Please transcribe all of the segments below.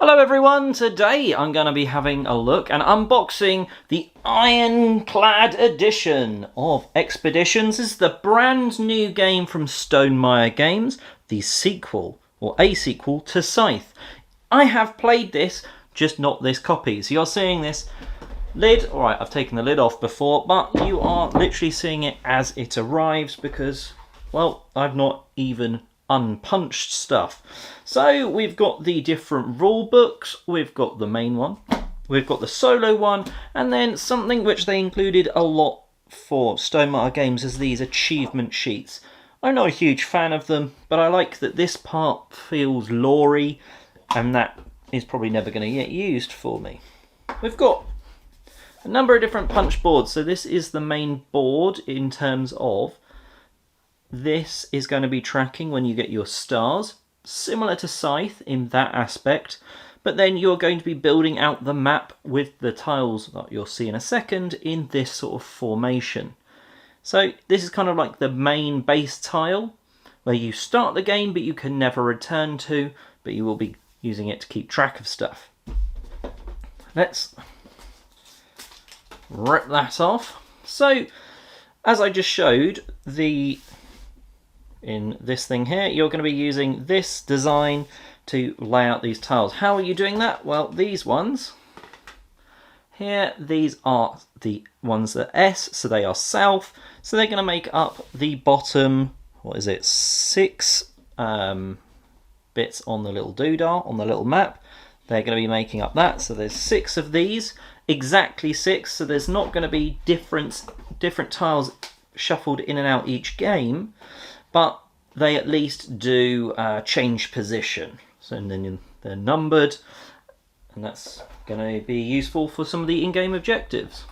Hello everyone, today I'm going to be having a look and unboxing the Ironclad Edition of Expeditions. This is the brand new game from Stonemaier Games, the sequel, or a sequel to Scythe. I have played this, just not this copy. So you're seeing this lid, alright, I've taken the lid off before, but you are literally seeing it as it arrives because, well, I've not even unpunched stuff. So we've got the different rule books, we've got the main one, we've got the solo one, and then something which they included a lot for Stonemaier Games is these achievement sheets. I'm not a huge fan of them, but I like that this part feels lore-y, and that is probably never going to get used for me. We've got a number of different punch boards, so this is the main board in terms of this is going to be tracking when you get your stars, similar to Scythe in that aspect, but then you're going to be building out the map with the tiles that you'll see in a second in this sort of formation. So this is kind of like the main base tile where you start the game but you can never return to, but you will be using it to keep track of stuff. Let's rip that off. So as I just showed, in this thing here, you're going to be using this design to lay out these tiles. How are you doing that? Well, these ones here, these are the ones that are S, so they are south. So they're going to make up the bottom, what is it, 6 bits on the little doodah, on the little map. They're going to be making up that. So there's 6 of these, exactly 6. So there's not going to be different tiles shuffled in and out each game, but they at least do change position. So then they're numbered, and that's going to be useful for some of the in-game objectives.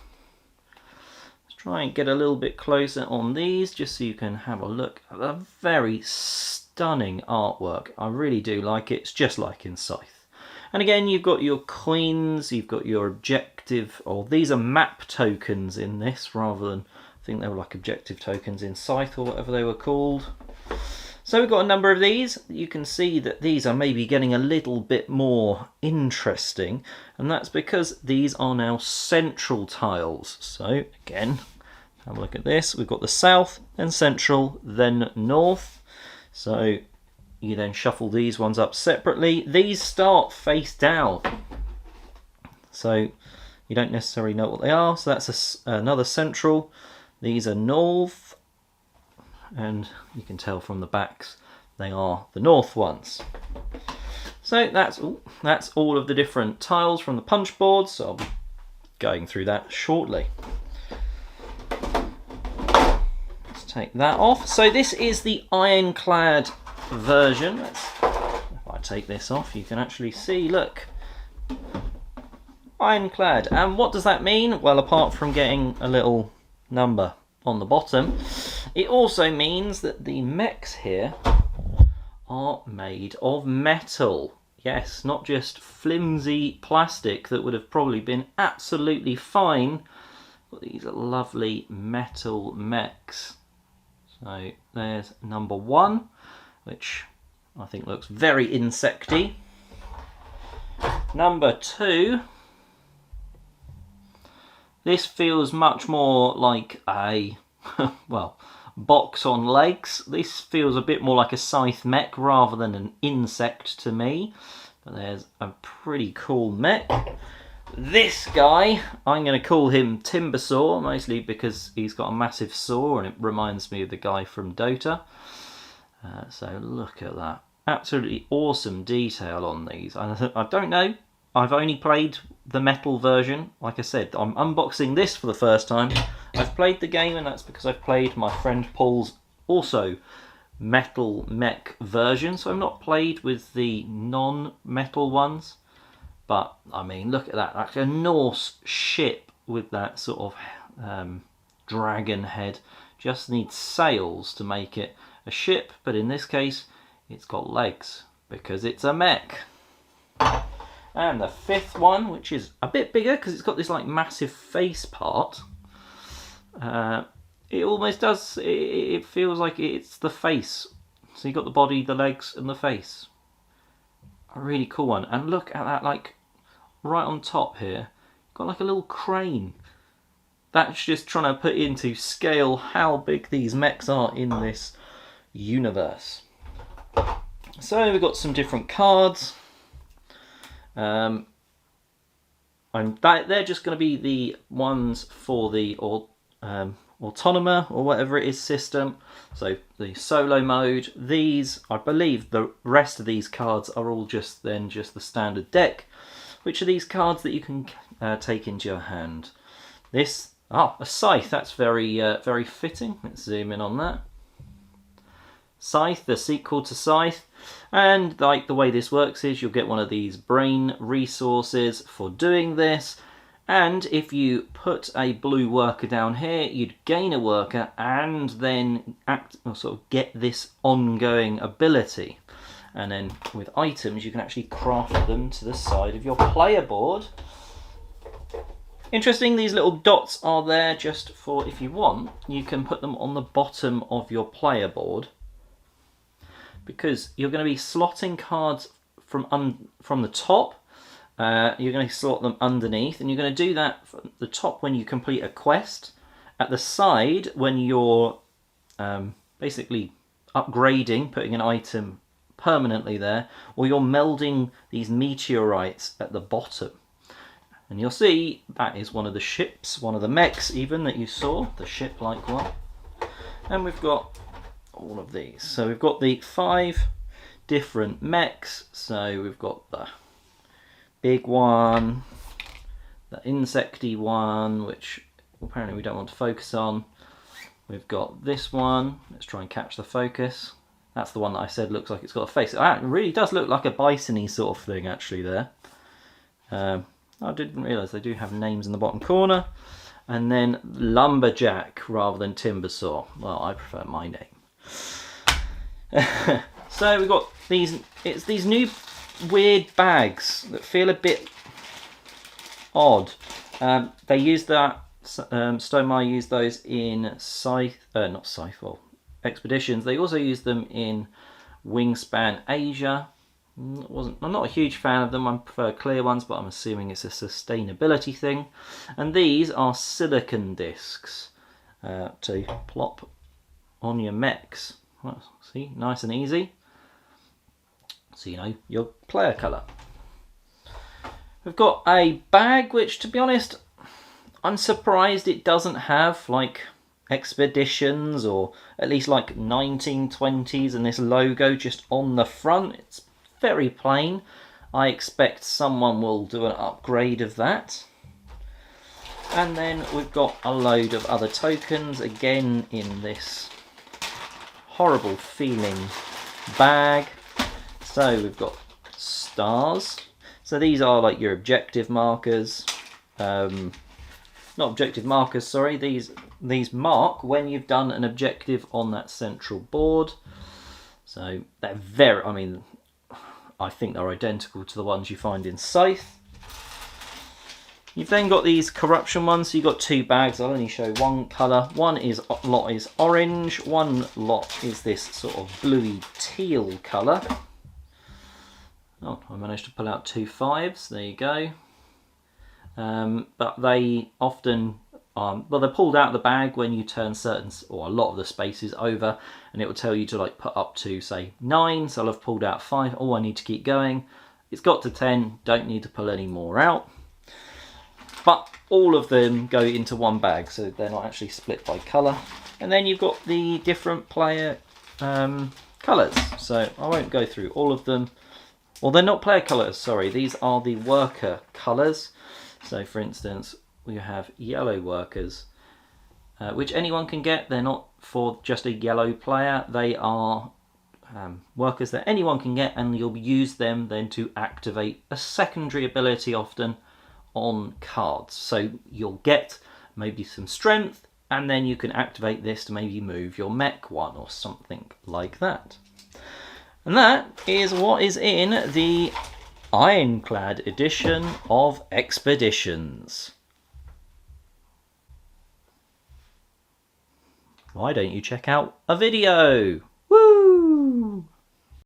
Let's try and get a little bit closer on these, just so you can have a look at the very stunning artwork. I really do like it. It's just like in Scythe. And again, you've got your coins, you've got your objective, or these are map tokens in this, rather than, I think they were like objective tokens in Scythe or whatever they were called. So we've got a number of these. You can see that these are maybe getting a little bit more interesting, and that's because these are now central tiles. So again, have a look at this. We've got the south, then central, then north. So you then shuffle these ones up separately. These start face down, so you don't necessarily know what they are. So that's another central. These are north, and you can tell from the backs they are the north ones. So that's all of the different tiles from the punch board, so I'll be going through that shortly. Let's take that off. So this is the Ironclad version. If I take this off, you can actually see, look, Ironclad. And what does that mean? Well, apart from getting a little number on the bottom, it also means that the mechs here are made of metal. Yes, not just flimsy plastic that would have probably been absolutely fine, but these are lovely metal mechs. So there's number 1, which I think looks very insecty. Number 2, this feels much more like a, well, box on legs. This feels a bit more like a Scythe mech rather than an insect to me. But there's a pretty cool mech. This guy, I'm going to call him Timbersaw, mostly because he's got a massive saw and it reminds me of the guy from Dota. So look at that. Absolutely awesome detail on these. I don't know. I've only played the metal version. Like I said, I'm unboxing this for the first time. I've played the game, and that's because I've played my friend Paul's also metal mech version. So I've not played with the non-metal ones. But, I mean, look at that. Like a Norse ship with that sort of dragon head. Just needs sails to make it a ship. But in this case, it's got legs because it's a mech. And the 5th one, which is a bit bigger because it's got this like massive face part. It almost does, it feels like it's the face. So you've got the body, the legs and the face. a really cool one. And look at that, like right on top here, got like a little crane. That's just trying to put into scale how big these mechs are in this universe. So we've got some different cards. They're just going to be the ones for the Autonomer or whatever it is system. So the solo mode. These, I believe, the rest of these cards are all just the standard deck. Which are these cards that you can take into your hand? This, a scythe. That's very very fitting. Let's zoom in on that. Scythe, the sequel to Scythe, and like the way this works is you'll get one of these brain resources for doing this, and if you put a blue worker down here, you'd gain a worker and then get this ongoing ability. And then with items you can actually craft them to the side of your player board. Interesting, these little dots are there just for, if you want, you can put them on the bottom of your player board, because you're going to be slotting cards from the top. You're going to slot them underneath, and you're going to do that from the top when you complete a quest, at the side when you're basically upgrading, putting an item permanently there, or you're melding these meteorites at the bottom. And you'll see that is one of the ships, one of the mechs even that you saw, the ship-like one. And we've got all of these. So we've got the 5 different mechs. So we've got the big one, the insecty one, which apparently we don't want to focus on. We've got this one. Let's try and catch the focus. That's the one that I said looks like it's got a face. It really does look like a bison-y sort of thing actually there. I didn't realise they do have names in the bottom corner. And then lumberjack rather than timber saw. Well, I prefer my name. So we've got these, it's these new weird bags that feel a bit odd. They use that, Stonemaier used those in Expeditions. They also use them in Wingspan Asia. I'm not a huge fan of them, I prefer clear ones, but I'm assuming it's a sustainability thing. And these are silicon discs to plop on your mechs. Well, see, nice and easy. So you know your player colour. We've got a bag which, to be honest, I'm surprised it doesn't have like Expeditions or at least like 1920s and this logo just on the front. It's very plain. I expect someone will do an upgrade of that. And then we've got a load of other tokens, again in this horrible feeling bag. So we've got stars. So these are like your objective markers. Not objective markers, sorry. These mark when you've done an objective on that central board. So they're very, I think they're identical to the ones you find in Scythe. You've then got these corruption ones, so you've got 2 bags. I'll only show one colour. One lot is orange, one lot is this sort of bluey teal colour. Oh, I managed to pull out 2 5s, there you go. But they often, they're pulled out of the bag when you turn certain, or a lot of the spaces over, and it will tell you to like put up to say 9, so I'll have pulled out 5. Oh, I need to keep going. It's got to 10, don't need to pull any more out. But all of them go into one bag, so they're not actually split by colour. And then you've got the different player colours, so I won't go through all of them. Well, they're not player colours, sorry, these are the worker colours. So for instance, we have yellow workers, which anyone can get. They're not for just a yellow player, they are workers that anyone can get, and you'll use them then to activate a secondary ability often on cards. So you'll get maybe some strength, and then you can activate this to maybe move your mech one or something like that. And that is what is in the Ironclad edition of Expeditions. Why don't you check out a video? Woo!